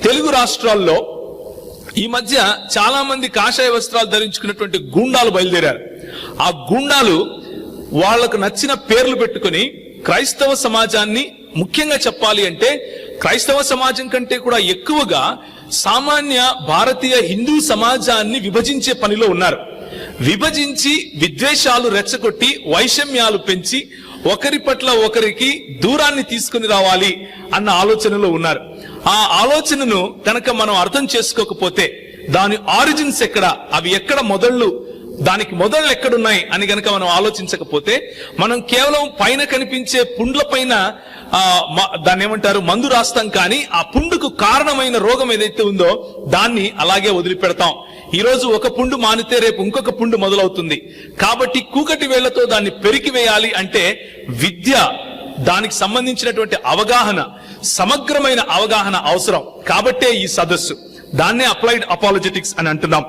తెలుగు రాష్ట్రాల్లో ఈ మధ్య చాలా మంది కాషాయ వస్త్రాలు ధరించుకున్నటువంటి గూండాలు బయలుదేరారు. ఆ గూండాలు వాళ్లకు నచ్చిన పేర్లు పెట్టుకుని క్రైస్తవ సమాజాన్ని, ముఖ్యంగా చెప్పాలి అంటే క్రైస్తవ సమాజం కంటే కూడా ఎక్కువగా సామాన్య భారతీయ హిందూ సమాజాన్ని విభజించే పనిలో ఉన్నారు. విభజించి విద్వేషాలు రెచ్చగొట్టి వైషమ్యాలు పెంచి ఒకరి పట్ల ఒకరికి దూరాన్ని తీసుకుని రావాలి అన్న ఆలోచనలో ఉన్నారు. ఆ ఆలోచనను కనుక మనం అర్థం చేసుకోకపోతే, దాని ఆరిజిన్స్ ఎక్కడ, అవి ఎక్కడ మొదళ్ళు, దానికి మొదళ్ళు ఎక్కడున్నాయి అని గనక మనం ఆలోచించకపోతే, మనం కేవలం పైన కనిపించే పుండ్ల పైన దాన్ని ఏమంటారు మందు రాస్తాం, కానీ ఆ పుండుకు కారణమైన రోగం ఏదైతే ఉందో దాన్ని అలాగే వదిలిపెడతాం. ఈ రోజు ఒక పుండు మానితే రేపు ఇంకొక పుండు మొదలవుతుంది. కాబట్టి కూకటి వేళ్లతో దాన్ని పెరికివేయాలి అంటే విద్య, దానికి సంబంధించినటువంటి అవగాహన, సమగ్రమైన అవగాహన అవసరం. కాబట్టే ఈ సదస్సు, దాన్నే అప్లైడ్ అపాలజెటిక్స్ అని అంటున్నాం.